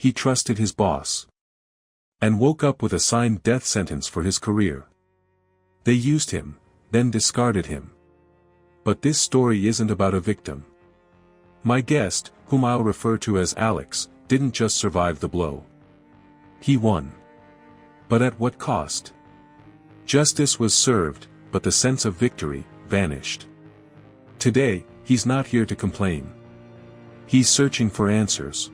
he trusted his boss. And woke up with a signed death sentence for his career. They used him, then discarded him. But this story isn't about a victim. My guest, whom I'll refer to as Alex, didn't just survive the blow. He won. But at what cost? Justice was served, but the sense of victory vanished. Today, he's not here to complain. He's searching for answers.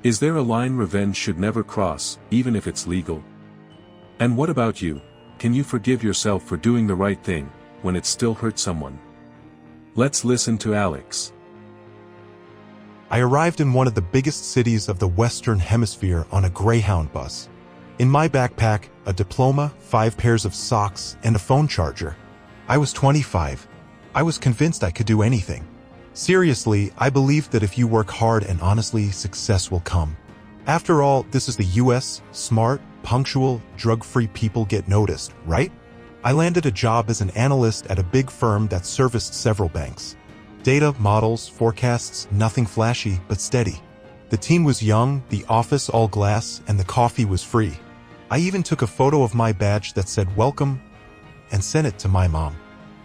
Is there a line revenge should never cross, even if it's legal? And what about you? Can you forgive yourself for doing the right thing, when it still hurt someone? Let's listen to Alex. I arrived in one of the biggest cities of the Western Hemisphere on a Greyhound bus. In my backpack, a diploma, 5 pairs of socks, and a phone charger. I was 25. I was convinced I could do anything. Seriously, I believed that if you work hard and honestly, success will come. After all, this is the US, smart, punctual, drug-free people get noticed, right? I landed a job as an analyst at a big firm that serviced several banks. Data, models, forecasts, nothing flashy, but steady. The team was young, the office all glass, and the coffee was free. I even took a photo of my badge that said welcome and sent it to my mom.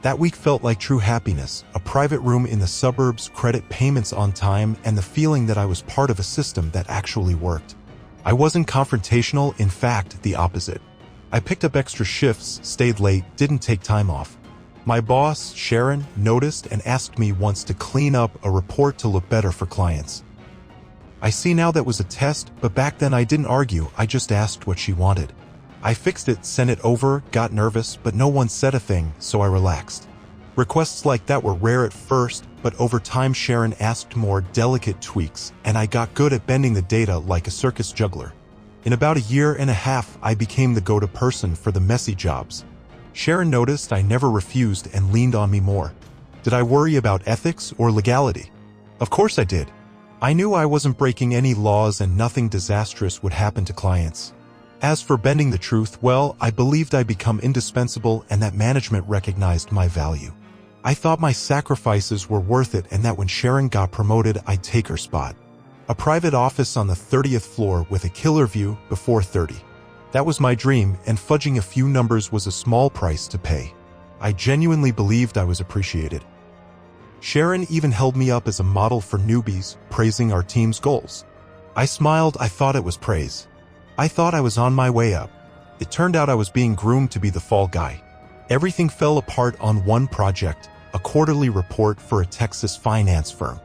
That week felt like true happiness, a private room in the suburbs, credit payments on time, and the feeling that I was part of a system that actually worked. I wasn't confrontational, in fact, the opposite. I picked up extra shifts, stayed late, didn't take time off. My boss, Sharon, noticed and asked me once to clean up a report to look better for clients. I see now that was a test, but back then I didn't argue, I just asked what she wanted. I fixed it, sent it over, got nervous, but no one said a thing, so I relaxed. Requests like that were rare at first, but over time Sharon asked more delicate tweaks, and I got good at bending the data like a circus juggler. In about a year and a half, I became the go-to person for the messy jobs. Sharon noticed I never refused and leaned on me more. Did I worry about ethics or legality? Of course I did. I knew I wasn't breaking any laws and nothing disastrous would happen to clients. As for bending the truth, well, I believed I'd become indispensable and that management recognized my value. I thought my sacrifices were worth it and that when Sharon got promoted, I'd take her spot. A private office on the 30th floor with a killer view before 30. That was my dream, and fudging a few numbers was a small price to pay. I genuinely believed I was appreciated. Sharon even held me up as a model for newbies, praising our team's goals. I smiled, I thought it was praise. I thought I was on my way up. It turned out I was being groomed to be the fall guy. Everything fell apart on one project, a quarterly report for a Texas finance firm.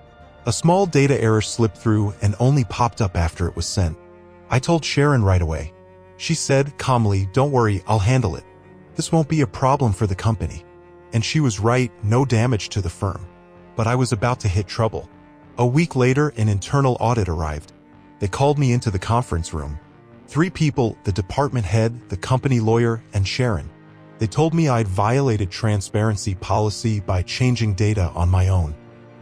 A small data error slipped through and only popped up after it was sent. I told Sharon right away. She said calmly, "Don't worry, I'll handle it. This won't be a problem for the company." And she was right, no damage to the firm. But I was about to hit trouble. A week later, an internal audit arrived. They called me into the conference room. 3 people, the department head, the company lawyer, and Sharon. They told me I'd violated transparency policy by changing data on my own.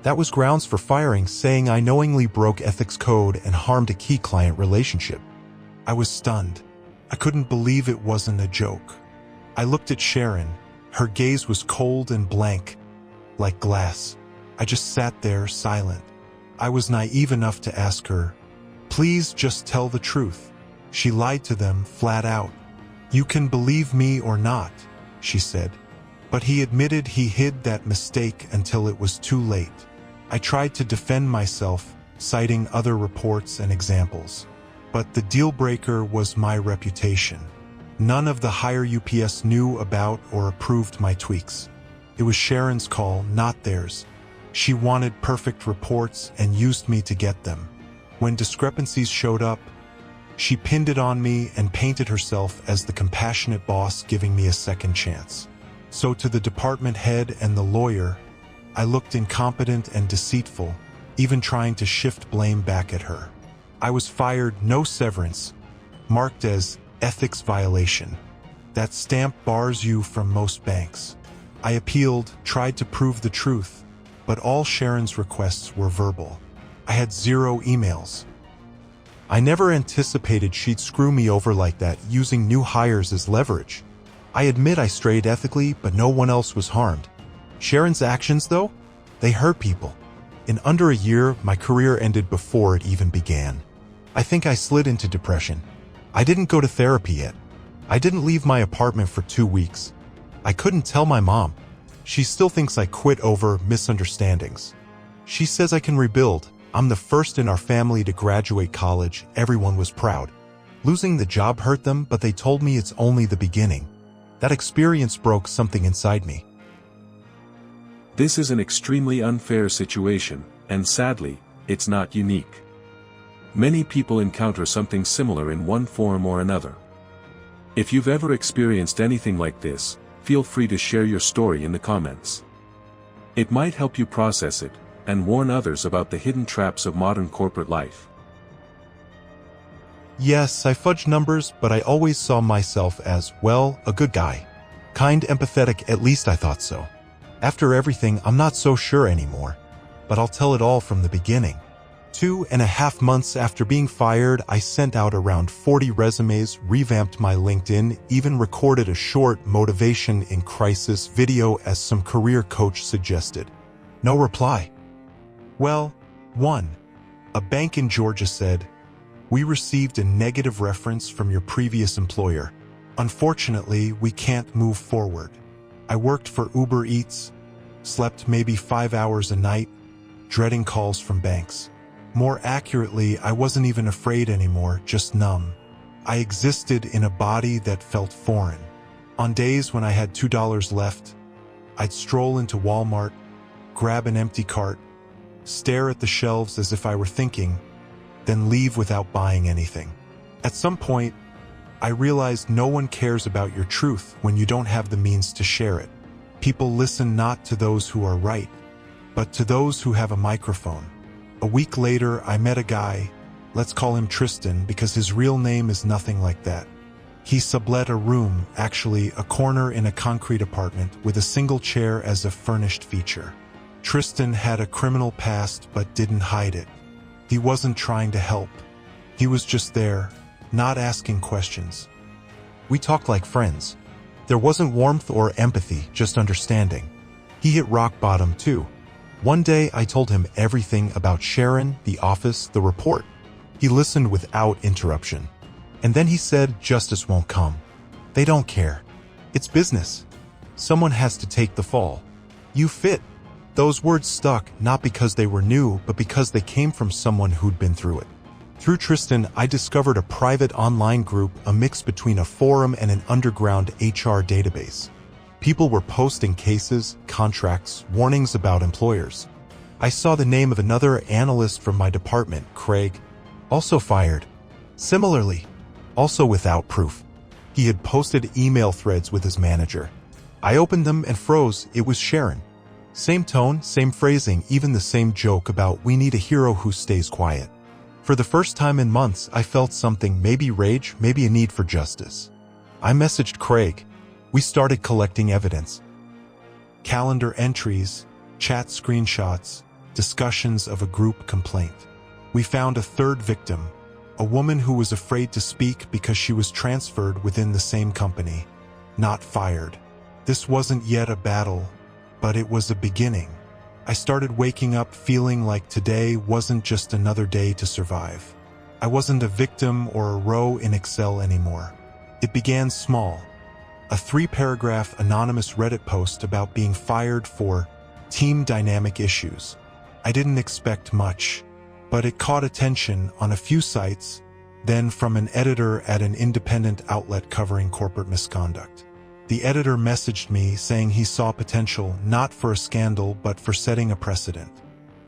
That was grounds for firing, saying I knowingly broke ethics code and harmed a key client relationship. I was stunned. I couldn't believe it wasn't a joke. I looked at Sharon. Her gaze was cold and blank, like glass. I just sat there, silent. I was naive enough to ask her, "Please just tell the truth." She lied to them flat out. "You can believe me or not," she said. But he admitted he hid that mistake until it was too late. I tried to defend myself, citing other reports and examples. But the deal breaker was my reputation. None of the higher UPS knew about or approved my tweaks. It was Sharon's call, not theirs. She wanted perfect reports and used me to get them. When discrepancies showed up, she pinned it on me and painted herself as the compassionate boss giving me a second chance. So to the department head and the lawyer, I looked incompetent and deceitful, even trying to shift blame back at her. I was fired, no severance, marked as ethics violation. That stamp bars you from most banks. I appealed, tried to prove the truth, but all Sharon's requests were verbal. I had 0 emails. I never anticipated she'd screw me over like that, using new hires as leverage. I admit I strayed ethically, but no one else was harmed. Sharon's actions, though, they hurt people. In under a year, my career ended before it even began. I think I slid into depression. I didn't go to therapy yet. I didn't leave my apartment for 2 weeks. I couldn't tell my mom. She still thinks I quit over misunderstandings. She says I can rebuild. I'm the first in our family to graduate college. Everyone was proud. Losing the job hurt them, but they told me it's only the beginning. That experience broke something inside me. This is an extremely unfair situation, and sadly, it's not unique. Many people encounter something similar in one form or another. If you've ever experienced anything like this, feel free to share your story in the comments. It might help you process it, and warn others about the hidden traps of modern corporate life. Yes, I fudged numbers, but I always saw myself as, well, a good guy. Kind, empathetic, at least I thought so. After everything, I'm not so sure anymore. But I'll tell it all from the beginning. 2.5 months after being fired, I sent out around 40 resumes, revamped my LinkedIn, even recorded a short motivation in crisis video as some career coach suggested. No reply. Well, 1. A bank in Georgia said, "We received a negative reference from your previous employer. Unfortunately, we can't move forward." I worked for Uber Eats, slept maybe 5 hours a night, dreading calls from banks. More accurately, I wasn't even afraid anymore, just numb. I existed in a body that felt foreign. On days when I had $2 left, I'd stroll into Walmart, grab an empty cart, stare at the shelves as if I were thinking, then leave without buying anything. At some point, I realized no one cares about your truth when you don't have the means to share it. People listen not to those who are right, but to those who have a microphone. A week later, I met a guy, let's call him Tristan because his real name is nothing like that. He sublet a room, actually a corner in a concrete apartment with a single chair as a furnished feature. Tristan had a criminal past but didn't hide it. He wasn't trying to help. He was just there, not asking questions. We talked like friends. There wasn't warmth or empathy, just understanding. He hit rock bottom too. One day I told him everything about Sharon, the office, the report. He listened without interruption. And then he said justice won't come. They don't care. It's business. Someone has to take the fall. You fit. Those words stuck, not because they were new, but because they came from someone who'd been through it. Through Tristan, I discovered a private online group, a mix between a forum and an underground HR database. People were posting cases, contracts, warnings about employers. I saw the name of another analyst from my department, Craig, also fired. Similarly, also without proof. He had posted email threads with his manager. I opened them and froze. It was Sharon. Same tone, same phrasing, even the same joke about we need a hero who stays quiet. For the first time in months, I felt something, maybe rage, maybe a need for justice. I messaged Craig. We started collecting evidence. Calendar entries, chat screenshots, discussions of a group complaint. We found a third victim, a woman who was afraid to speak because she was transferred within the same company, not fired. This wasn't yet a battle, but it was a beginning. I started waking up feeling like today wasn't just another day to survive. I wasn't a victim or a row in Excel anymore. It began small. A 3-paragraph anonymous Reddit post about being fired for team dynamic issues. I didn't expect much, but it caught attention on a few sites, then from an editor at an independent outlet covering corporate misconduct. The editor messaged me saying he saw potential not for a scandal but for setting a precedent.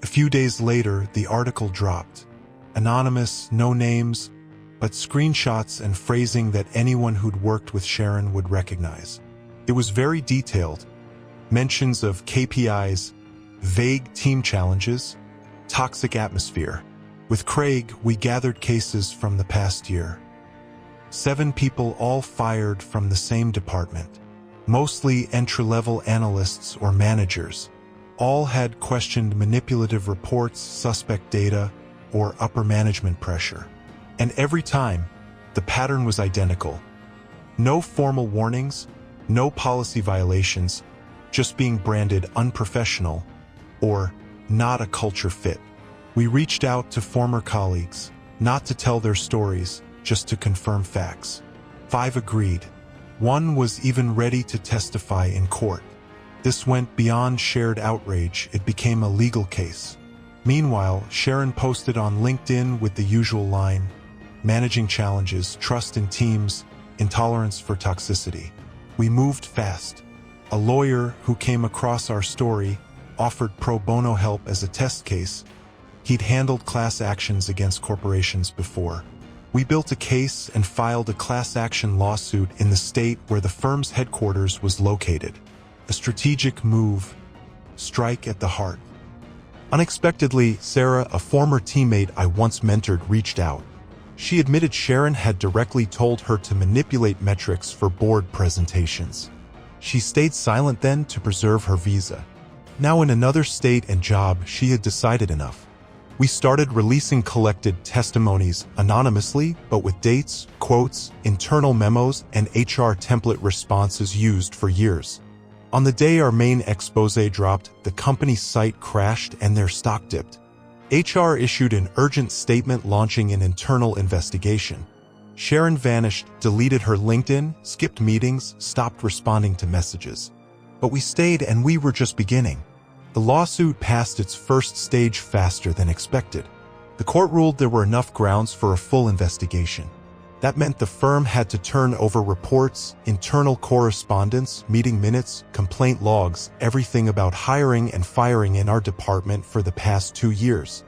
A few days later, the article dropped. Anonymous, no names, but screenshots and phrasing that anyone who'd worked with Sharon would recognize. It was very detailed. Mentions of KPIs, vague team challenges, toxic atmosphere. With Craig, we gathered cases from the past year. 7 people all fired from the same department. Mostly entry-level analysts or managers. All had questioned manipulative reports, suspect data, or upper management pressure. And every time, the pattern was identical. No formal warnings, no policy violations, just being branded unprofessional or not a culture fit. We reached out to former colleagues, not to tell their stories, just to confirm facts. 5 agreed. 1 was even ready to testify in court. This went beyond shared outrage, it became a legal case. Meanwhile, Sharon posted on LinkedIn with the usual line, managing challenges, trust in teams, intolerance for toxicity. We moved fast. A lawyer who came across our story offered pro bono help as a test case. He'd handled class actions against corporations before. We built a case and filed a class action lawsuit in the state where the firm's headquarters was located. A strategic move, strike at the heart. Unexpectedly, Sarah, a former teammate I once mentored, reached out. She admitted Sharon had directly told her to manipulate metrics for board presentations. She stayed silent then to preserve her visa. Now in another state and job, she had decided enough. We started releasing collected testimonies anonymously, but with dates, quotes, internal memos, and HR template responses used for years. On the day our main expose dropped, the company's site crashed and their stock dipped. HR issued an urgent statement launching an internal investigation. Sharon vanished, deleted her LinkedIn, skipped meetings, stopped responding to messages. But we stayed and we were just beginning. The lawsuit passed its first stage faster than expected. The court ruled there were enough grounds for a full investigation. That meant the firm had to turn over reports, internal correspondence, meeting minutes, complaint logs, everything about hiring and firing in our department for the past 2 years.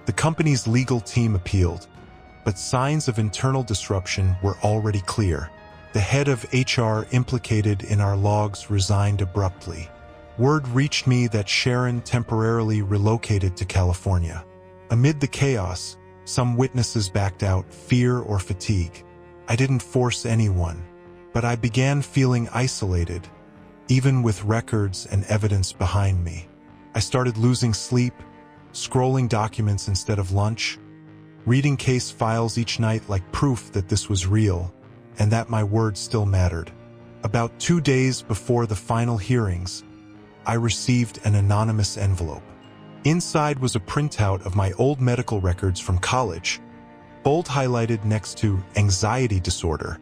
The company's legal team appealed, but signs of internal disruption were already clear. The head of HR implicated in our logs resigned abruptly. Word reached me that Sharon temporarily relocated to California. Amid the chaos, some witnesses backed out, fear or fatigue. I didn't force anyone, but I began feeling isolated, even with records and evidence behind me. I started losing sleep, scrolling documents instead of lunch, reading case files each night like proof that this was real, and that my word still mattered. About 2 days before the final hearings, I received an anonymous envelope. Inside was a printout of my old medical records from college, bold highlighted next to anxiety disorder,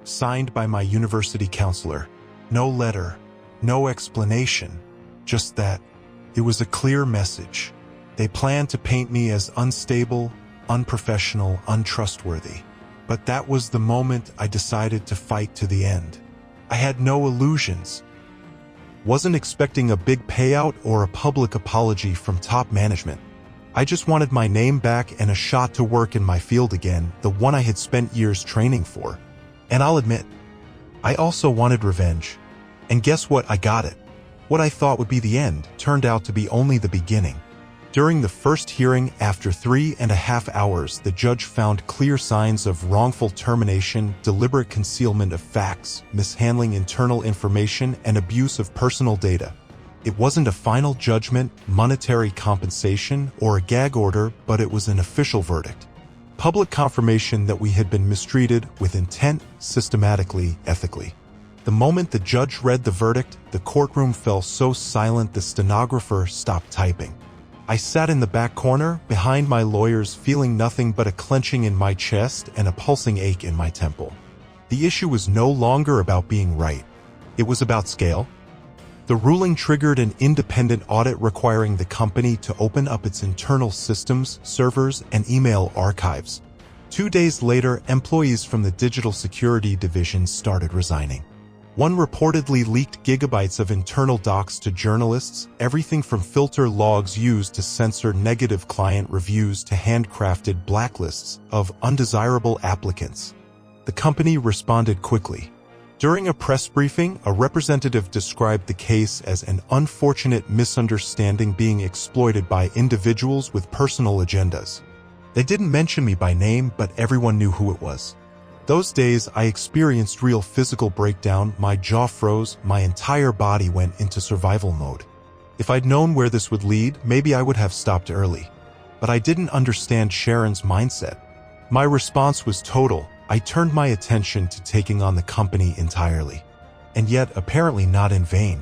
signed by my university counselor. No letter, no explanation, just that. It was a clear message. They planned to paint me as unstable, unprofessional, untrustworthy. But that was the moment I decided to fight to the end. I had no illusions. Wasn't expecting a big payout or a public apology from top management. I just wanted my name back and a shot to work in my field again, the one I had spent years training for. And I'll admit, I also wanted revenge. And guess what? I got it. What I thought would be the end turned out to be only the beginning. During the first hearing, after 3.5 hours, the judge found clear signs of wrongful termination, deliberate concealment of facts, mishandling internal information, and abuse of personal data. It wasn't a final judgment, monetary compensation, or a gag order, but it was an official verdict. Public confirmation that we had been mistreated with intent, systematically, ethically. The moment the judge read the verdict, the courtroom fell so silent the stenographer stopped typing. I sat in the back corner, behind my lawyers, feeling nothing but a clenching in my chest and a pulsing ache in my temple. The issue was no longer about being right. It was about scale. The ruling triggered an independent audit requiring the company to open up its internal systems, servers, and email archives. 2 days later, employees from the digital security division started resigning. One reportedly leaked gigabytes of internal docs to journalists, everything from filter logs used to censor negative client reviews to handcrafted blacklists of undesirable applicants. The company responded quickly. During a press briefing, a representative described the case as an unfortunate misunderstanding being exploited by individuals with personal agendas. They didn't mention me by name, but everyone knew who it was. Those days, I experienced real physical breakdown, my jaw froze, my entire body went into survival mode. If I'd known where this would lead, maybe I would have stopped early. But I didn't understand Sharon's mindset. My response was total. I turned my attention to taking on the company entirely. And yet, apparently not in vain.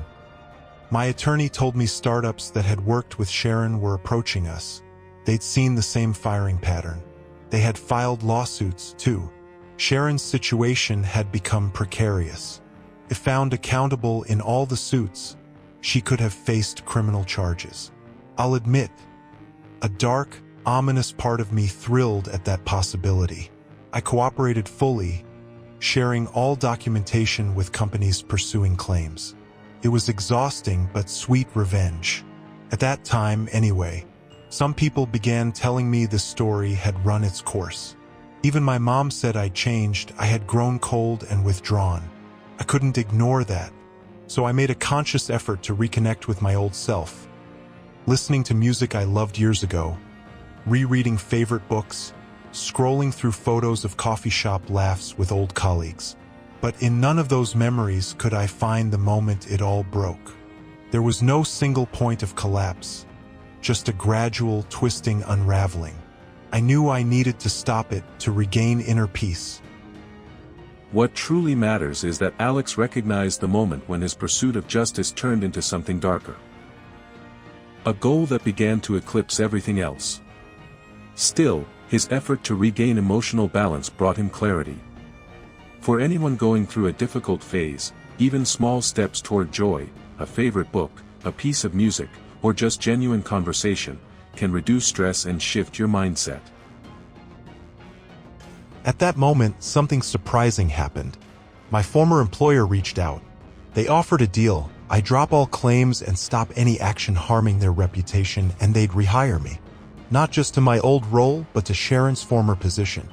My attorney told me startups that had worked with Sharon were approaching us. They'd seen the same firing pattern. They had filed lawsuits, too. Sharon's situation had become precarious. If found accountable in all the suits, she could have faced criminal charges. I'll admit, a dark, ominous part of me thrilled at that possibility. I cooperated fully, sharing all documentation with companies pursuing claims. It was exhausting but sweet revenge. At that time, anyway, some people began telling me the story had run its course. Even my mom said I'd changed, I had grown cold and withdrawn. I couldn't ignore that, so I made a conscious effort to reconnect with my old self. Listening to music I loved years ago, rereading favorite books, scrolling through photos of coffee shop laughs with old colleagues. But in none of those memories could I find the moment it all broke. There was no single point of collapse, just a gradual, twisting unraveling. I knew I needed to stop it to regain inner peace. What truly matters is that Alex recognized the moment when his pursuit of justice turned into something darker. A goal that began to eclipse everything else. Still, his effort to regain emotional balance brought him clarity. For anyone going through a difficult phase, even small steps toward joy, a favorite book, a piece of music, or just genuine conversation, can reduce stress and shift your mindset. At that moment, something surprising happened. My former employer reached out. They offered a deal. I'd drop all claims and stop any action harming their reputation, and they'd rehire me. Not just to my old role, but to Sharon's former position.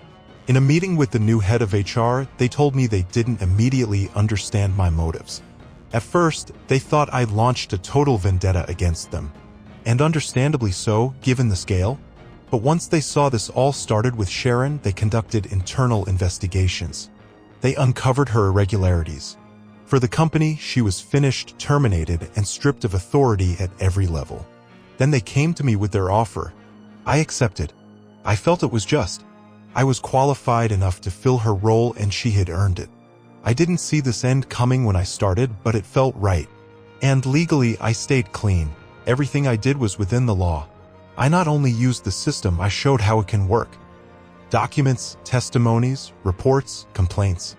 In a meeting with the new head of HR, they told me they didn't immediately understand my motives. At first, they thought I'd launched a total vendetta against them. And understandably so, given the scale. But once they saw this all started with Sharon, they conducted internal investigations. They uncovered her irregularities. For the company, she was finished, terminated, and stripped of authority at every level. Then they came to me with their offer. I accepted. I felt it was just. I was qualified enough to fill her role and she had earned it. I didn't see this end coming when I started, but it felt right. And legally, I stayed clean. Everything I did was within the law. I not only used the system, I showed how it can work. Documents, testimonies, reports, complaints.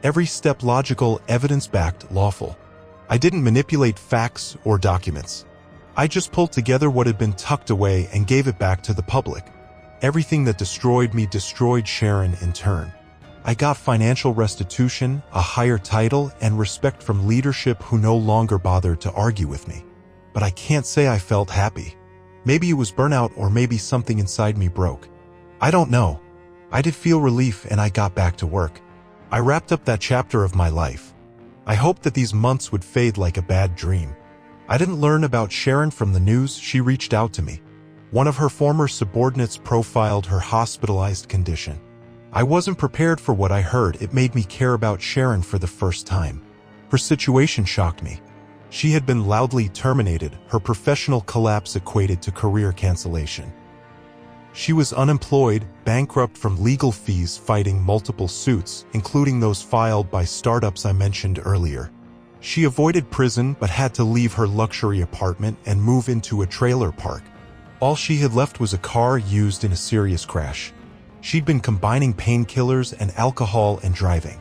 Every step logical, evidence-backed, lawful. I didn't manipulate facts or documents. I just pulled together what had been tucked away and gave it back to the public. Everything that destroyed me destroyed Sharon in turn. I got financial restitution, a higher title, and respect from leadership who no longer bothered to argue with me. But I can't say I felt happy. Maybe it was burnout or maybe something inside me broke. I don't know. I did feel relief and I got back to work. I wrapped up that chapter of my life. I hoped that these months would fade like a bad dream. I didn't learn about Sharon from the news. She reached out to me. One of her former subordinates profiled her hospitalized condition. I wasn't prepared for what I heard. It made me care about Sharon for the first time. Her situation shocked me. She had been loudly terminated. Her professional collapse equated to career cancellation. She was unemployed, bankrupt from legal fees, fighting multiple suits, including those filed by startups I mentioned earlier. She avoided prison but had to leave her luxury apartment and move into a trailer park. All she had left was a car used in a serious crash. She'd been combining painkillers and alcohol and driving.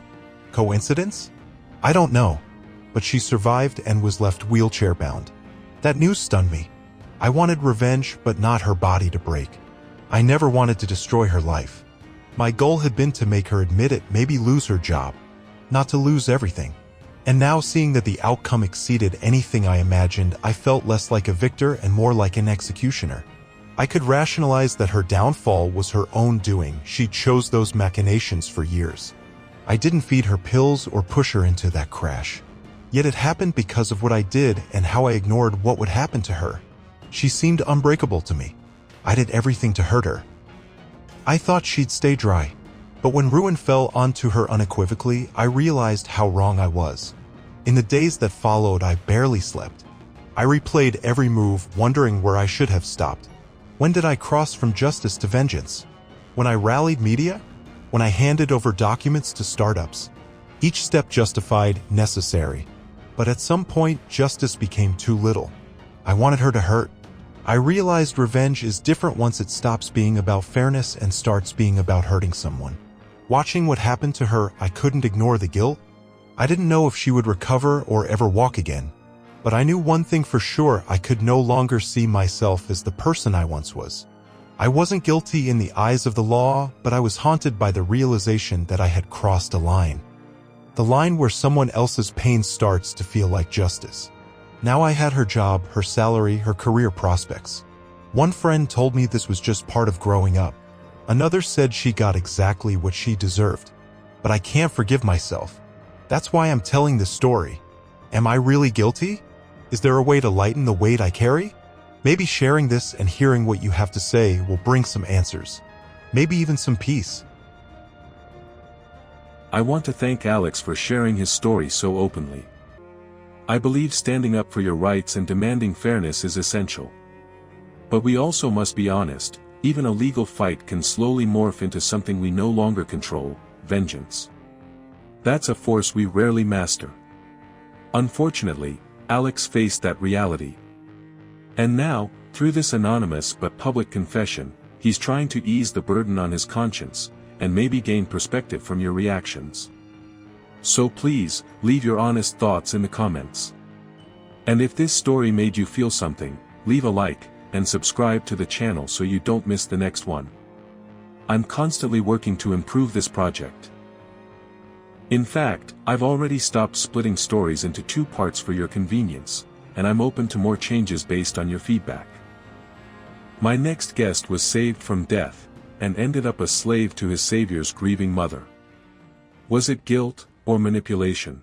Coincidence? I don't know. But she survived and was left wheelchair-bound. That news stunned me. I wanted revenge, but not her body to break. I never wanted to destroy her life. My goal had been to make her admit it, maybe lose her job, not to lose everything. And now, seeing that the outcome exceeded anything I imagined, I felt less like a victor and more like an executioner. I could rationalize that her downfall was her own doing. She chose those machinations for years. I didn't feed her pills or push her into that crash. Yet it happened because of what I did and how I ignored what would happen to her. She seemed unbreakable to me. I did everything to hurt her. I thought she'd stay dry. But when ruin fell onto her unequivocally, I realized how wrong I was. In the days that followed, I barely slept. I replayed every move, wondering where I should have stopped. When did I cross from justice to vengeance? When I rallied media? When I handed over documents to startups? Each step justified, necessary. But at some point, justice became too little. I wanted her to hurt. I realized revenge is different once it stops being about fairness and starts being about hurting someone. Watching what happened to her, I couldn't ignore the guilt. I didn't know if she would recover or ever walk again. But I knew one thing for sure: I could no longer see myself as the person I once was. I wasn't guilty in the eyes of the law, but I was haunted by the realization that I had crossed a line. The line where someone else's pain starts to feel like justice. Now I had her job, her salary, her career prospects. One friend told me this was just part of growing up. Another said she got exactly what she deserved. But I can't forgive myself. That's why I'm telling this story. Am I really guilty? Is there a way to lighten the weight I carry? Maybe sharing this and hearing what you have to say will bring some answers. Maybe even some peace. I want to thank Alex for sharing his story so openly. I believe standing up for your rights and demanding fairness is essential. But we also must be honest, even a legal fight can slowly morph into something we no longer control: vengeance. That's a force we rarely master. Unfortunately, Alex faced that reality. And now, through this anonymous but public confession, he's trying to ease the burden on his conscience, and maybe gain perspective from your reactions. So please, leave your honest thoughts in the comments. And if this story made you feel something, leave a like, and subscribe to the channel so you don't miss the next one. I'm constantly working to improve this project. In fact, I've already stopped splitting stories into 2 parts for your convenience, and I'm open to more changes based on your feedback. My next guest was saved from death, and ended up a slave to his savior's grieving mother. Was it guilt, or manipulation?